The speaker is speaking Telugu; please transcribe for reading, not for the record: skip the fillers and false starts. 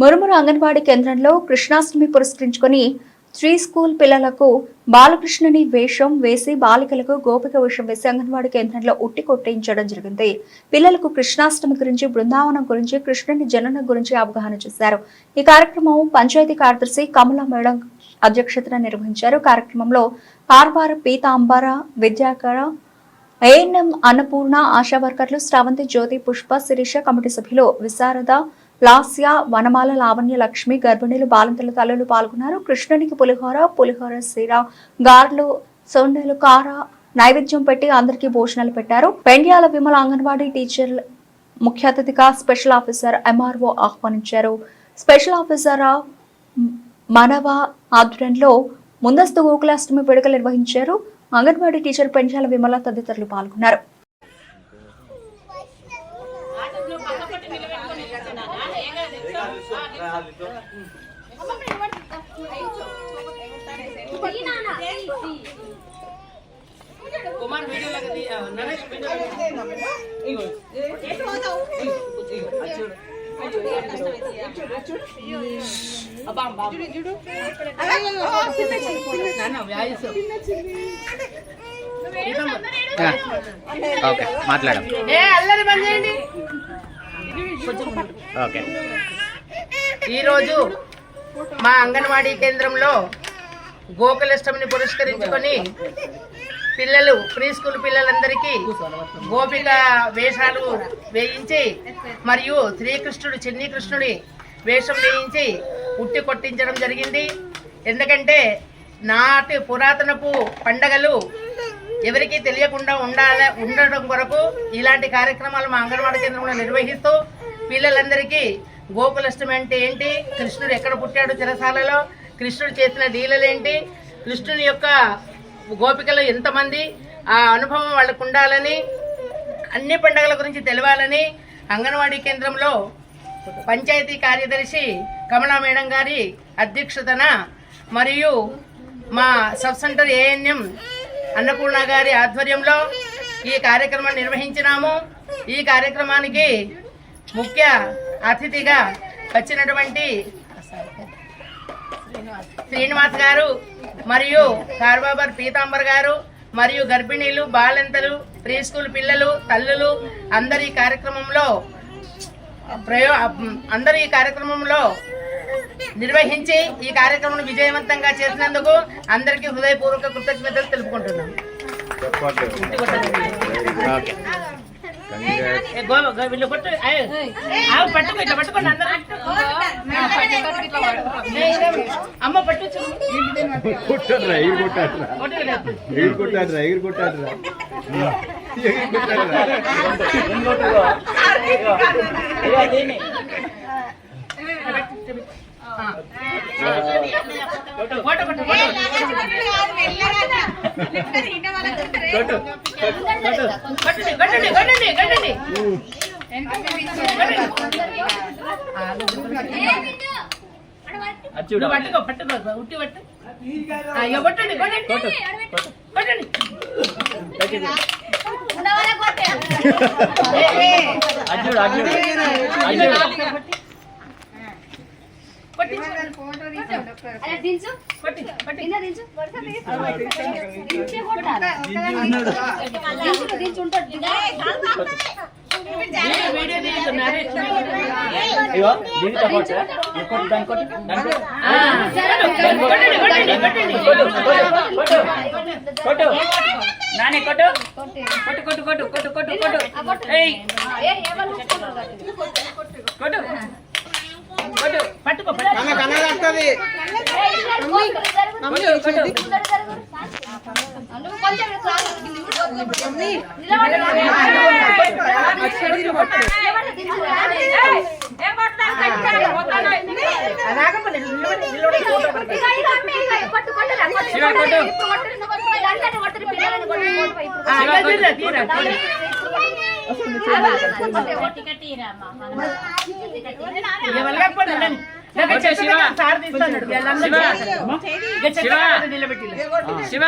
మురుమురు అంగన్వాడీ కేంద్రంలో కృష్ణాష్టమి పురస్కరించుకొని శ్రీ స్కూల్ పిల్లలకు బాలకృష్ణుని వేషం వేసి బాలికలకు గోపిక వేషం వేసి అంగన్వాడీ కేంద్రంలో ఉట్టి కొట్టించడం జరిగింది. పిల్లలకు కృష్ణాష్టమి గురించి, బృందావనం గురించి, కృష్ణుని జనన గురించి అవగాహన చేశారు. ఈ కార్యక్రమం పంచాయతీ కార్యదర్శి కమలా మేడం అధ్యక్షతన నిర్వహించారు. కార్యక్రమంలో కార్వార పీతాంబర విద్యాకర, ఏఎన్ఎం అన్నపూర్ణ, ఆశా వర్కర్లు శ్రావంతి, జ్యోతి, పుష్ప, శిరీష, కమిటీ సభ్యులు విశారద, లాస్య, వనమాల, లావణ్య, లక్ష్మి, గర్భిణీలు, బాలింతల తల్లులు పాల్గొన్నారు. కృష్ణునికి పులిహోర సీర, గార్లు, సొండలు, కార నైవేద్యం పెట్టి అందరికీ భోజనాలు పెట్టారు. పెండ్యాల విమల అంగన్వాడీ టీచర్ ముఖ్య అతిథిగా స్పెషల్ ఆఫీసర్ ఎంఆర్ఓ ఆహ్వానించారు. స్పెషల్ ఆఫీసర్ మనవ ఆధ్వర్యంలో ముందస్తు గోకులాష్టమి వేడుకలు నిర్వహించారు. అంగన్వాడీ టీచర్ పెండ్యాల విమల తదితరులు పాల్గొన్నారు. మాట్లాడం ఈరోజు మా అంగన్వాడీ కేంద్రంలో గోకులాష్టమిని పురస్కరించుకొని పిల్లలు, ప్రీ స్కూల్ పిల్లలందరికీ గోపిక వేషాలు వేయించి మరియు శ్రీకృష్ణుడు, చిన్ని కృష్ణుడి వేషం వేయించి ఉట్టి కొట్టించడం జరిగింది. ఎందుకంటే నాటి పురాతనపు పండగలు ఎవరికీ తెలియకుండా ఉండడం కొరకు ఇలాంటి కార్యక్రమాలు మా అంగన్వాడీ కేంద్రంలో నిర్వహిస్తూ పిల్లలందరికీ గోకులాష్టమి అంటే ఏంటి, కృష్ణుడు ఎక్కడ పుట్టాడు చెరసాలలో, కృష్ణుడు చేసిన లీలలేంటి, కృష్ణుని యొక్క గోపికలు ఎంతమంది, ఆ అనుభవం వాళ్ళకు ఉండాలని, అన్ని పండుగల గురించి తెలవాలని అంగన్వాడీ కేంద్రంలో పంచాయతీ కార్యదర్శి కమలా మేడం గారి అధ్యక్షతన మరియు మా సబ్ సెంటర్ ఏఎన్ఎం అన్నపూర్ణ గారి ఆధ్వర్యంలో ఈ కార్యక్రమాన్ని నిర్వహించినాము. ఈ కార్యక్రమానికి ముఖ్య అతిథిగా వచ్చినటువంటి శ్రీనివాస్ గారు మరియు కార్బాబర్ పీతాంబర్ గారు మరియు గర్భిణీలు, బాలింతలు, ప్రీ స్కూల్ పిల్లలు, తల్లులు అందరు ఈ కార్యక్రమంలో నిర్వహించి ఈ కార్యక్రమం విజయవంతంగా చేసినందుకు అందరికీ హృదయపూర్వక కృతజ్ఞతలు తెలుపుకుంటున్నాం. అమ్మ పట్టు ఉట్టి పట్టు నానే కొట్టు కొట్టు కొట్టు కొట్టు కొట్టు కొట్టు కొట్టు కొట్టు కొట్టు పట్టుకో శివ